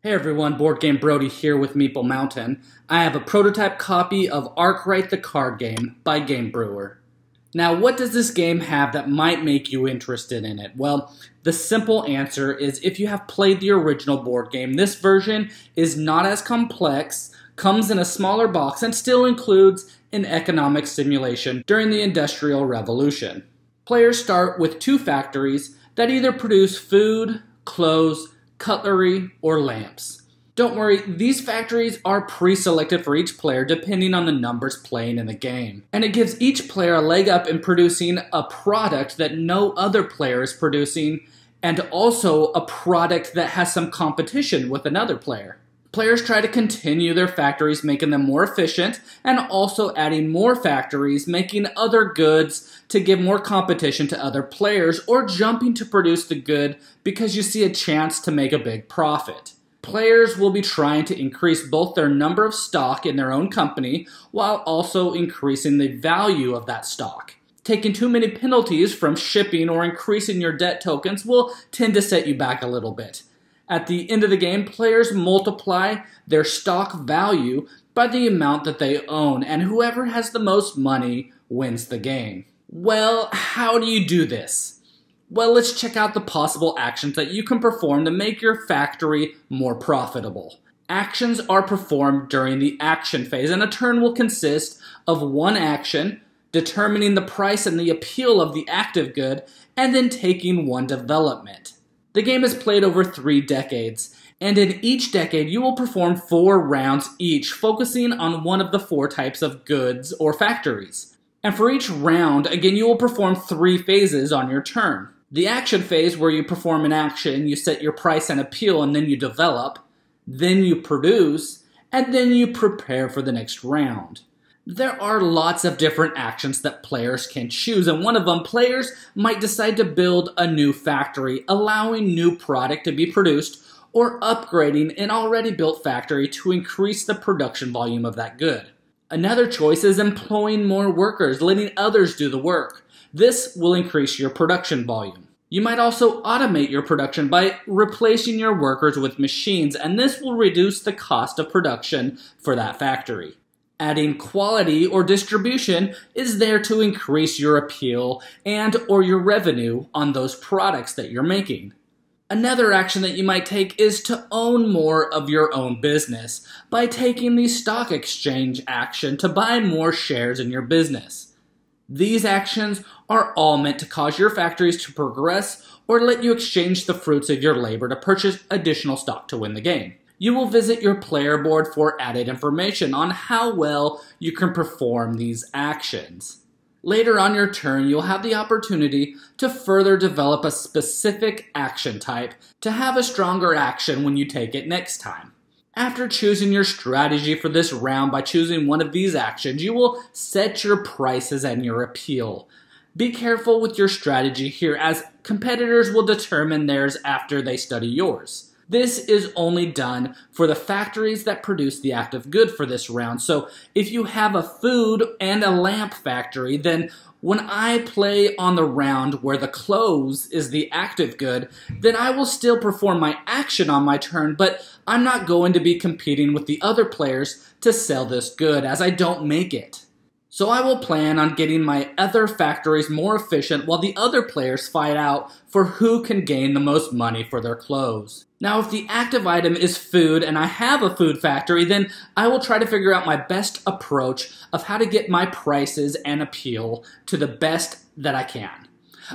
Hey everyone, Boardgame Brody here with Meeple Mountain. I have a prototype copy of Arkwright the card game by Game Brewer. Now, what does this game have that might make you interested in it? Well, the simple answer is if you have played the original board game, this version is not as complex, comes in a smaller box, and still includes an economic simulation during the Industrial Revolution. Players start with two factories that either produce food, clothes, cutlery, or lamps. Don't worry, these factories are pre-selected for each player depending on the numbers playing in the game. And it gives each player a leg up in producing a product that no other player is producing, and also a product that has some competition with another player. Players try to continue their factories, making them more efficient, and also adding more factories, making other goods to give more competition to other players, or jumping to produce the good because you see a chance to make a big profit. Players will be trying to increase both their number of stock in their own company, while also increasing the value of that stock. Taking too many penalties from shipping or increasing your debt tokens will tend to set you back a little bit. At the end of the game, players multiply their stock value by the amount that they own, and whoever has the most money wins the game. Well, how do you do this? Well, let's check out the possible actions that you can perform to make your factory more profitable. Actions are performed during the action phase, and a turn will consist of one action, determining the price and the appeal of the active good, and then taking one development. The game is played over 3 decades, and in each decade you will perform 4 rounds each, focusing on one of the 4 types of goods or factories. And for each round, again, you will perform 3 phases on your turn. The action phase, where you perform an action, you set your price and appeal, and then you develop, then you produce, and then you prepare for the next round. There are lots of different actions that players can choose, and one of them, players might decide to build a new factory, allowing new product to be produced, or upgrading an already built factory to increase the production volume of that good. Another choice is employing more workers, letting others do the work. This will increase your production volume. You might also automate your production by replacing your workers with machines, and this will reduce the cost of production for that factory. Adding quality or distribution is there to increase your appeal and or your revenue on those products that you're making. Another action that you might take is to own more of your own business by taking the stock exchange action to buy more shares in your business. These actions are all meant to cause your factories to progress or let you exchange the fruits of your labor to purchase additional stock to win the game. You will visit your player board for added information on how well you can perform these actions. Later on your turn, you'll have the opportunity to further develop a specific action type to have a stronger action when you take it next time. After choosing your strategy for this round by choosing one of these actions, you will set your prices and your appeal. Be careful with your strategy here, as competitors will determine theirs after they study yours. This is only done for the factories that produce the active good for this round. So if you have a food and a lamp factory, then when I play on the round where the clothes is the active good, then I will still perform my action on my turn, but I'm not going to be competing with the other players to sell this good, as I don't make it. So I will plan on getting my other factories more efficient while the other players fight out for who can gain the most money for their clothes. Now, if the active item is food and I have a food factory, then I will try to figure out my best approach of how to get my prices and appeal to the best that I can.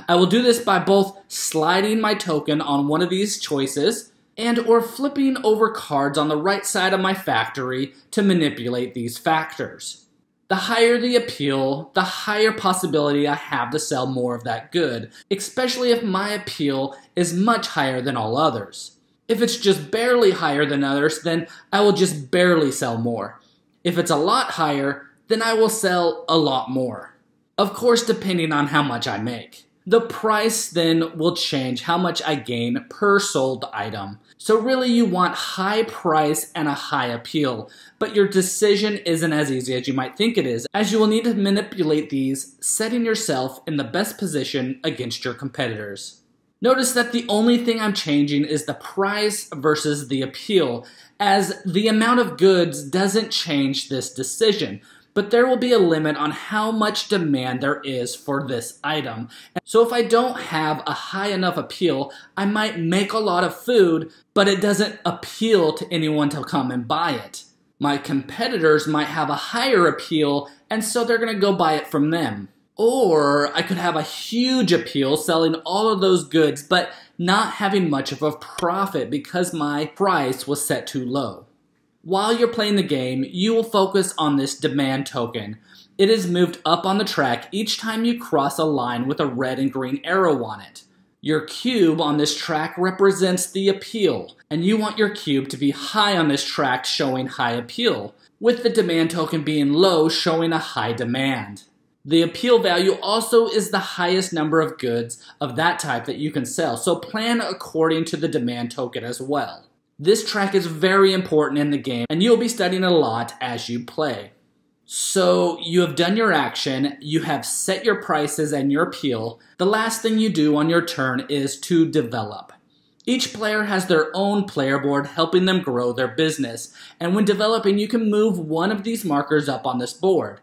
I will do this by both sliding my token on one of these choices and or flipping over cards on the right side of my factory to manipulate these factors. The higher the appeal, the higher possibility I have to sell more of that good, especially if my appeal is much higher than all others. If it's just barely higher than others, then I will just barely sell more. If it's a lot higher, then I will sell a lot more. Of course, depending on how much I make. The price then will change how much I gain per sold item. So really you want high price and a high appeal, but your decision isn't as easy as you might think it is, as you will need to manipulate these, setting yourself in the best position against your competitors. Notice that the only thing I'm changing is the price versus the appeal, as the amount of goods doesn't change this decision, but there will be a limit on how much demand there is for this item. So if I don't have a high enough appeal, I might make a lot of food, but it doesn't appeal to anyone to come and buy it. My competitors might have a higher appeal, and so they're going to go buy it from them. Or I could have a huge appeal selling all of those goods, but not having much of a profit because my price was set too low. While you're playing the game, you will focus on this demand token. It is moved up on the track each time you cross a line with a red and green arrow on it. Your cube on this track represents the appeal, and you want your cube to be high on this track showing high appeal, with the demand token being low showing a high demand. The appeal value also is the highest number of goods of that type that you can sell, so plan according to the demand token as well. This track is very important in the game, and you'll be studying a lot as you play. So you have done your action, you have set your prices and your appeal. The last thing you do on your turn is to develop. Each player has their own player board helping them grow their business, and when developing you can move one of these markers up on this board.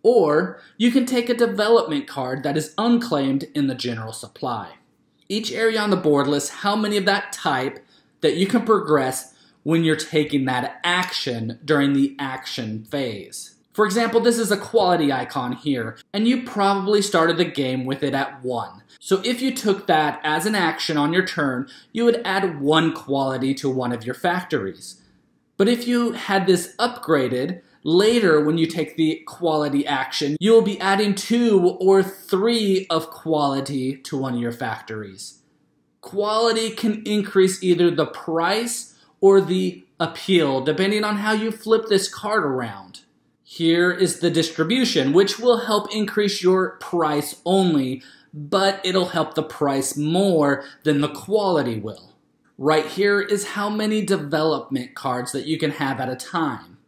Or you can take a development card that is unclaimed in the general supply. Each area on the board lists how many of that type that you can progress when you're taking that action during the action phase. For example, this is a quality icon here, and you probably started the game with it at 1. So if you took that as an action on your turn, you would add 1 quality to one of your factories. But if you had this upgraded, later when you take the quality action, you will be adding 2 or 3 of quality to one of your factories. Quality can increase either the price or the appeal, depending on how you flip this card around. Here is the distribution, which will help increase your price only, but it'll help the price more than the quality will. Right here is how many development cards that you can have at a time.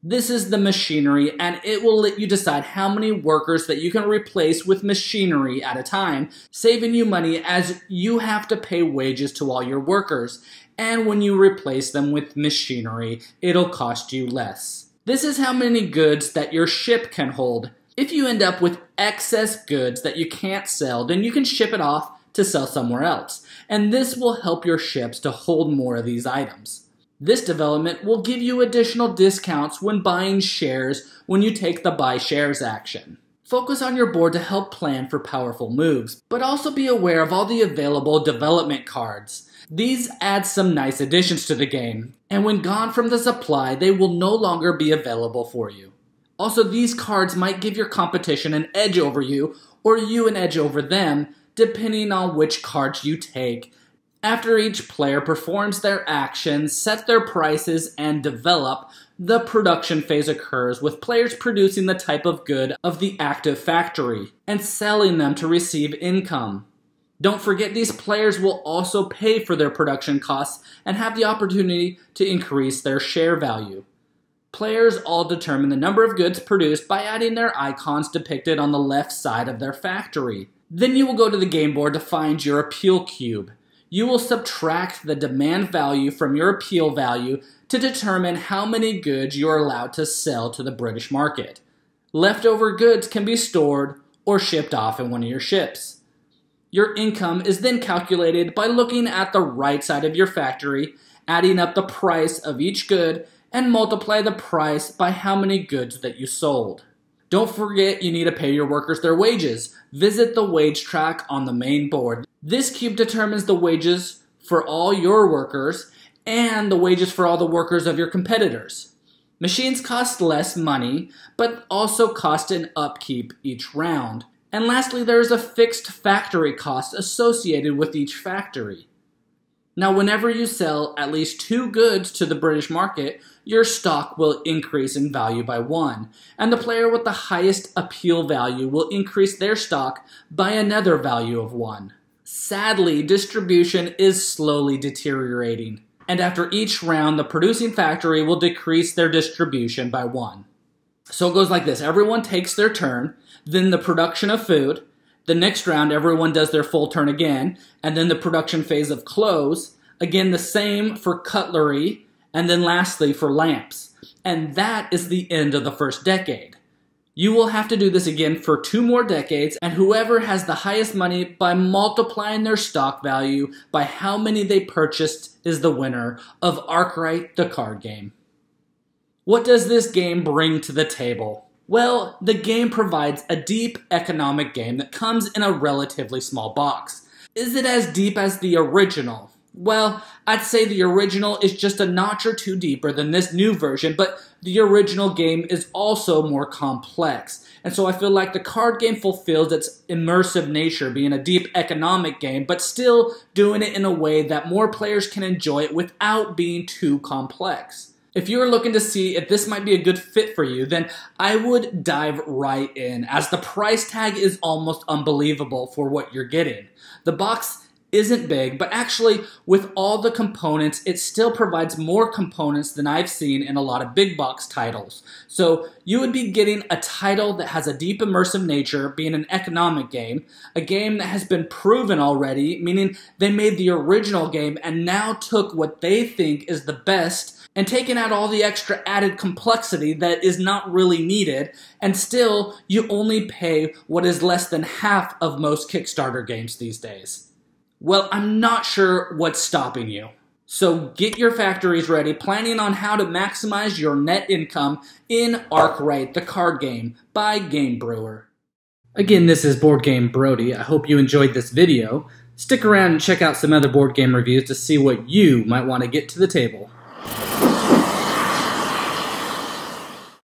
This is the machinery, and it will let you decide how many workers that you can replace with machinery at a time, saving you money as you have to pay wages to all your workers, and when you replace them with machinery, it'll cost you less. This is how many goods that your ship can hold. If you end up with excess goods that you can't sell, then you can ship it off to sell somewhere else, and this will help your ships to hold more of these items. This development will give you additional discounts when buying shares when you take the buy shares action. Focus on your board to help plan for powerful moves, but also be aware of all the available development cards. These add some nice additions to the game, and when gone from the supply, they will no longer be available for you. Also, these cards might give your competition an edge over you, or you an edge over them, depending on which cards you take. After each player performs their actions, set their prices, and develop, the production phase occurs with players producing the type of good of the active factory and selling them to receive income. Don't forget these players will also pay for their production costs and have the opportunity to increase their share value. Players all determine the number of goods produced by adding their icons depicted on the left side of their factory. Then you will go to the game board to find your appeal cube. You will subtract the demand value from your appeal value to determine how many goods you are allowed to sell to the British market. Leftover goods can be stored or shipped off in one of your ships. Your income is then calculated by looking at the right side of your factory, adding up the price of each good, and multiply the price by how many goods that you sold. Don't forget you need to pay your workers their wages. Visit the wage track on the main board. This cube determines the wages for all your workers and the wages for all the workers of your competitors. Machines cost less money, but also cost an upkeep each round. And lastly, there is a fixed factory cost associated with each factory. Now, whenever you sell at least 2 goods to the British market, your stock will increase in value by 1, and the player with the highest appeal value will increase their stock by another value of 1. Sadly, distribution is slowly deteriorating, and after each round, the producing factory will decrease their distribution by 1. So it goes like this. Everyone takes their turn, then the production of food, The next round, everyone does their full turn again, and then the production phase of clothes. Again, the same for cutlery, and then lastly for lamps. And that is the end of the first decade. You will have to do this again for 2 more decades, and whoever has the highest money by multiplying their stock value by how many they purchased is the winner of Arkwright the card game. What does this game bring to the table? Well, the game provides a deep economic game that comes in a relatively small box. Is it as deep as the original? Well, I'd say the original is just a notch or 2 deeper than this new version, but the original game is also more complex. And so I feel like the card game fulfills its immersive nature, being a deep economic game, but still doing it in a way that more players can enjoy it without being too complex. If you're looking to see if this might be a good fit for you, then I would dive right in, as the price tag is almost unbelievable for what you're getting. The box isn't big, but actually with all the components, it still provides more components than I've seen in a lot of big box titles. So you would be getting a title that has a deep immersive nature, being an economic game, a game that has been proven already, meaning they made the original game and now took what they think is the best and taken out all the extra added complexity that is not really needed, and still you only pay what is less than half of most Kickstarter games these days. Well, I'm not sure what's stopping you. So get your factories ready, planning on how to maximize your net income in Arkwright the card game by Game Brewer. Again, this is Boardgame Brody. I hope you enjoyed this video. Stick around and check out some other board game reviews to see what you might want to get to the table.